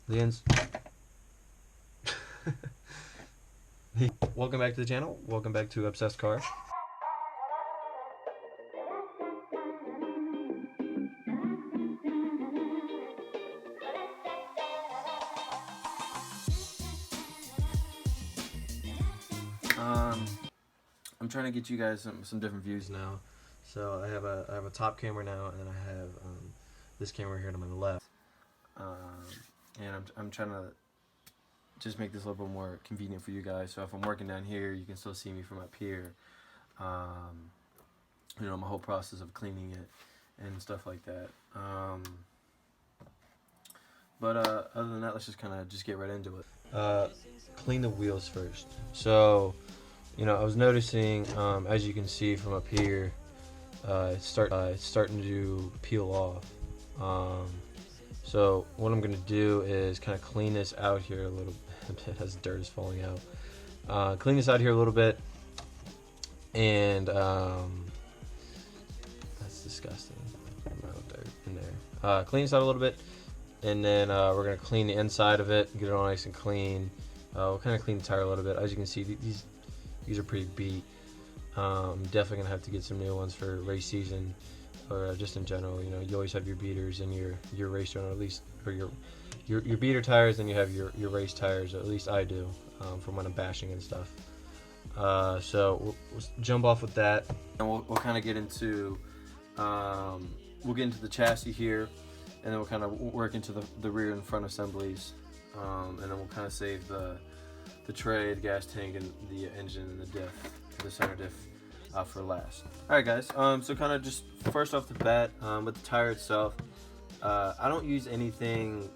the ends. Welcome back to the channel. Welcome back to Obsessed Car. I'm trying to get you guys some different views now. So I have a top camera now, and then I have this camera here to my left. And I'm trying to just make this a little bit more convenient for you guys. So if I'm working down here, you can still see me from up here. You know, my whole process of cleaning it and stuff like that. But other than that, let's just kind of just get right into it. Clean the wheels first. So, you know, I was noticing, as you can see from up here, it's starting to peel off. So what I'm gonna do is kind of clean this out here a little bit as dirt is falling out. Clean this out here a little bit, and that's disgusting. Amount of dirt in there. Clean this out a little bit, and then we're gonna clean the inside of it, get it all nice and clean. We'll kind of clean the tire a little bit. As you can see, these are pretty beat. Definitely gonna have to get some new ones for race season, or just in general. You know, you always have your beaters in your race run, or at least for your beater tires, and you have your race tires. Or at least I do, from when I'm bashing and stuff. So we'll jump off with that, and we'll kind of get into the chassis here, and then we'll kind of work into the rear and front assemblies, and then we'll kind of save the tray, the gas tank, and the engine and the diff, the center diff, for last. Alright guys, so kind of just first off the bat, with the tire itself, I don't use anything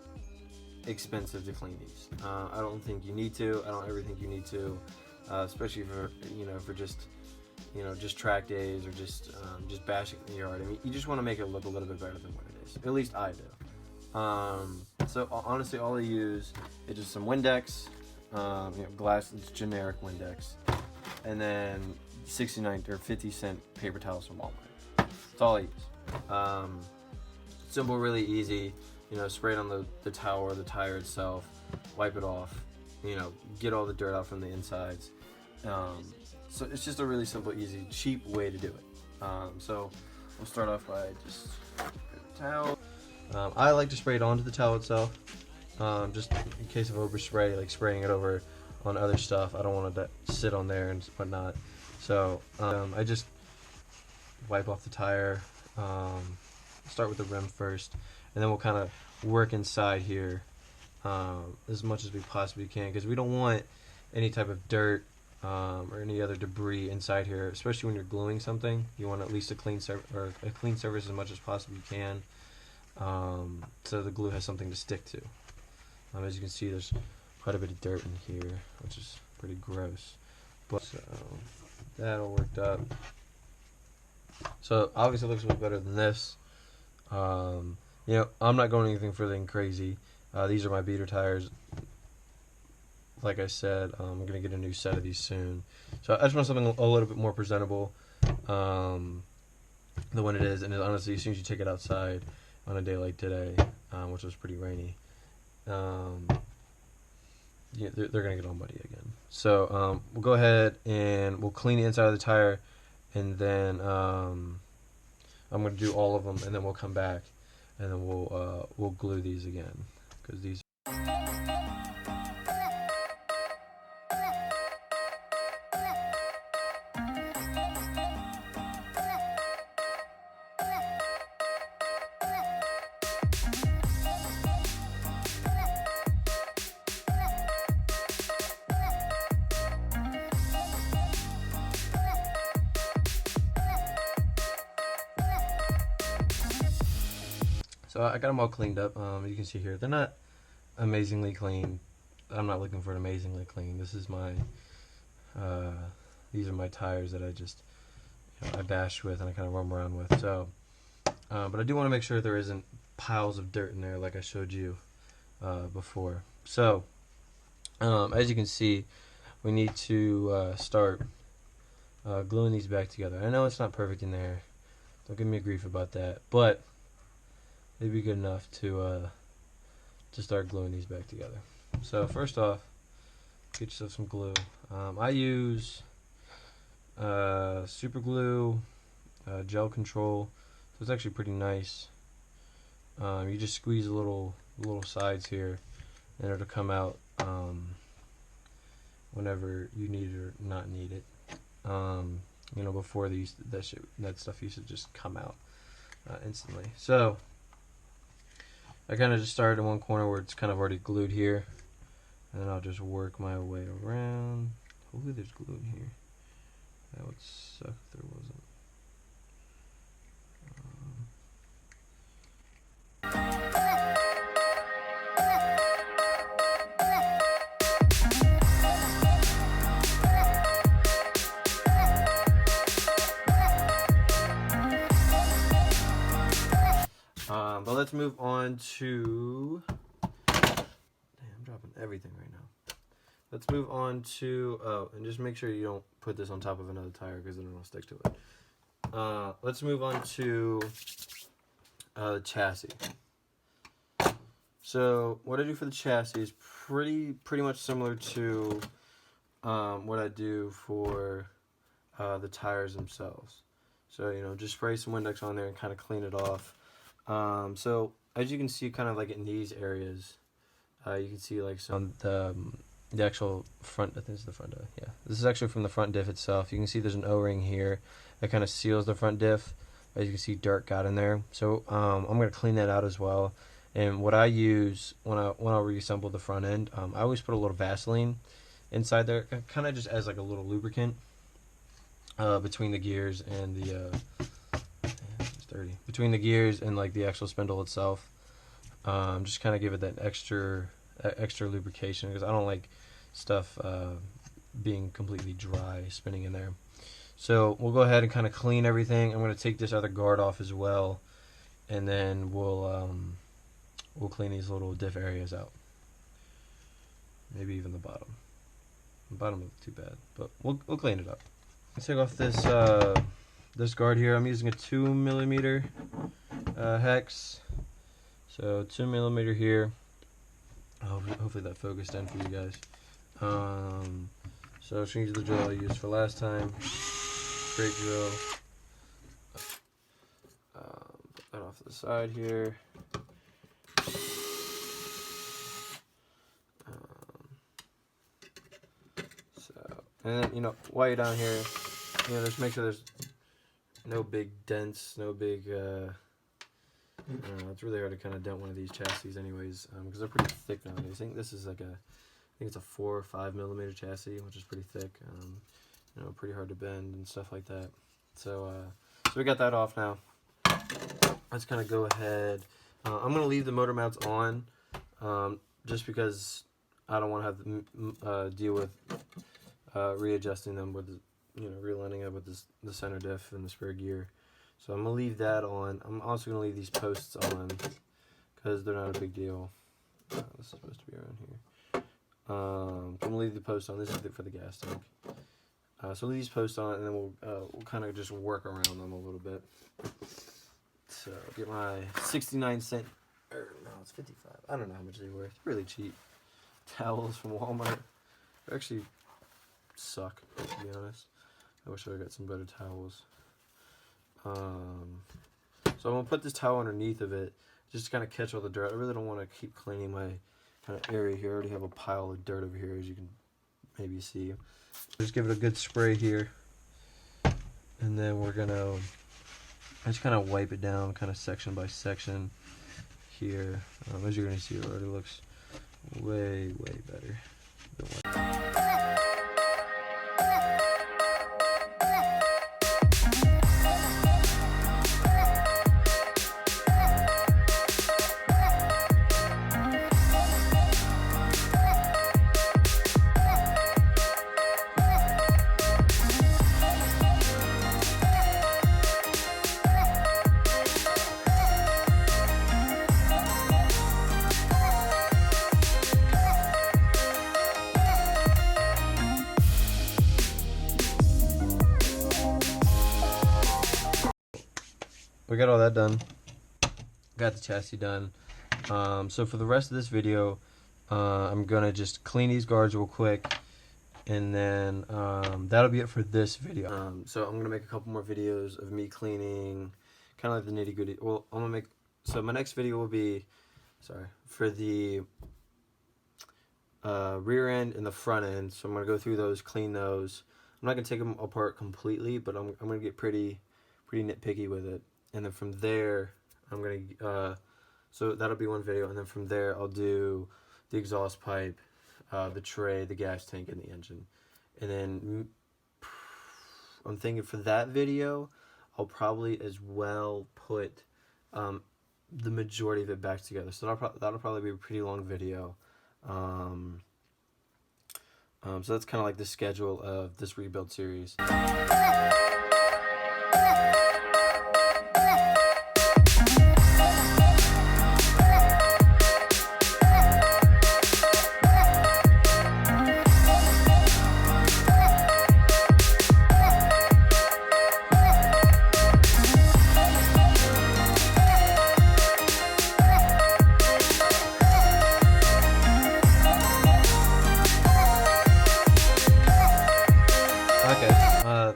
expensive to clean these. I don't think you need to. I don't ever think you need to, especially for just track days, or just bashing the yard. I mean, you just want to make it look a little bit better than what it is. At least I do. So honestly, all I use is just some Windex, glass, it's generic Windex, and then 69 or 50-cent paper towels from Walmart. That's all I use. Simple, really easy. You know, spray it on the towel or the tire itself, wipe it off. You know, get all the dirt out from the insides. So it's just a really simple, easy, cheap way to do it. So we'll start off by just the towel. I like to spray it onto the towel itself, just in case of overspray, like spraying it over on other stuff. I don't want it to sit on there and whatnot. So I just wipe off the tire, start with the rim first, and then we'll kind of work inside here as much as we possibly can, because we don't want any type of dirt or any other debris inside here, especially when you're gluing something. You want at least a clean surface as much as possible you can, so the glue has something to stick to. As you can see, there's quite a bit of dirt in here, which is pretty gross. But so that all worked up. So obviously it looks a little better than this. You know, I'm not going anything further than crazy. These are my beater tires. Like I said, I'm gonna get a new set of these soon. So I just want something a little bit more presentable than what it is. And honestly, as soon as you take it outside on a day like today, which was pretty rainy, yeah, they're gonna get all muddy again. So we'll go ahead and we'll clean the inside of the tire, and then I'm gonna do all of them, and then we'll come back, and then we'll glue these again, because these. So I got them all cleaned up. You can see here, they're not amazingly clean. I'm not looking for an amazingly clean. This is my, these are my tires that I just, I bash with and I kind of roam around with. So, but I do want to make sure there isn't piles of dirt in there like I showed you before. So, as you can see, we need to start gluing these back together. I know it's not perfect in there. Don't give me grief about that, but it'd be good enough to to start gluing these back together. So first off, get yourself some glue. I use super glue, gel control, so it's actually pretty nice. You just squeeze the little sides here, and it'll come out whenever you need it or not need it. You know, before that stuff used to just come out instantly. So I kind of just started in one corner where it's kind of already glued here, and then I'll just work my way around. Hopefully there's glue in here. That would suck if there wasn't. But let's move on to, damn, I'm dropping everything right now. Let's move on to, oh, and just make sure you don't put this on top of another tire because then it'll stick to it. Let's move on to the chassis. So what I do for the chassis is pretty much similar to what I do for the tires themselves. So, you know, just spray some Windex on there and kind of clean it off. So as you can see, kind of like in these areas, you can see like some the actual front. I think it's the front. Yeah, this is actually from the front diff itself. You can see there's an O-ring here that kind of seals the front diff. As you can see, dirt got in there. So I'm gonna clean that out as well. And what I use when I reassemble the front end, I always put a little Vaseline inside there, kind of just as like a little lubricant between the gears and the. Between the gears and like the actual spindle itself, just kind of give it that extra lubrication, because I don't like stuff being completely dry spinning in there. So we'll go ahead and kind of clean everything. I'm going to take this other guard off as well, and then we'll clean these little diff areas out. Maybe even the bottom. The bottom isn't too bad, but we'll clean it up. Let's take off this guard here. I'm using a 2mm hex, so 2mm here. Hopefully that focused in for you guys. So change the drill I used for last time. Great drill. Put that off to the side here. And then, you know, while you're down here, you know, just make sure there's no big dents, no big, it's really hard to kind of dent one of these chassis anyways, because they're pretty thick nowadays. I think this is like I think it's a 4 or 5mm chassis, which is pretty thick, you know, pretty hard to bend and stuff like that. So, so we got that off now. Let's kind of go ahead. I'm going to leave the motor mounts on, just because I don't want to have to deal with readjusting them with the, you know, realigning it with the center diff and the spare gear. So I'm going to leave that on. I'm also going to leave these posts on because they're not a big deal. This is supposed to be around here. So I'm going to leave the post on. This is for the gas tank. So leave these posts on, and then we'll kind of just work around them a little bit. So get my 69cent, or no, it's 55. I don't know how much they were. It's really cheap. Towels from Walmart. They actually suck, to be honest. I wish I got some better towels. So I'm going to put this towel underneath of it just to kind of catch all the dirt. I really don't want to keep cleaning my kind of area here. I already have a pile of dirt over here, as you can maybe see. Just give it a good spray here. And then we're going to just kind of wipe it down kind of section by section here. As you're going to see, it already looks way better than what we got all that done. Got the chassis done. So for the rest of this video, I'm gonna just clean these guards real quick, and then that'll be it for this video. So I'm gonna make a couple more videos of me cleaning, kind of like the nitty-gritty. Well, I'm gonna make, so my next video will be, for the rear end and the front end. So I'm gonna go through those, clean those. I'm not gonna take them apart completely, but I'm gonna get pretty nitpicky with it. And then from there, I'm gonna so that'll be one video, and then from there I'll do the exhaust pipe, the tray, the gas tank, and the engine. And then I'm thinking for that video, I'll probably as well put the majority of it back together. So that'll probably be a pretty long video. So that's kind of like the schedule of this rebuild series.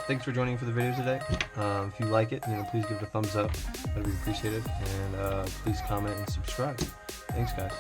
Thanks for joining for the video today. If you like it, please give it a thumbs up. That'd be appreciated. And please comment and subscribe. Thanks, guys.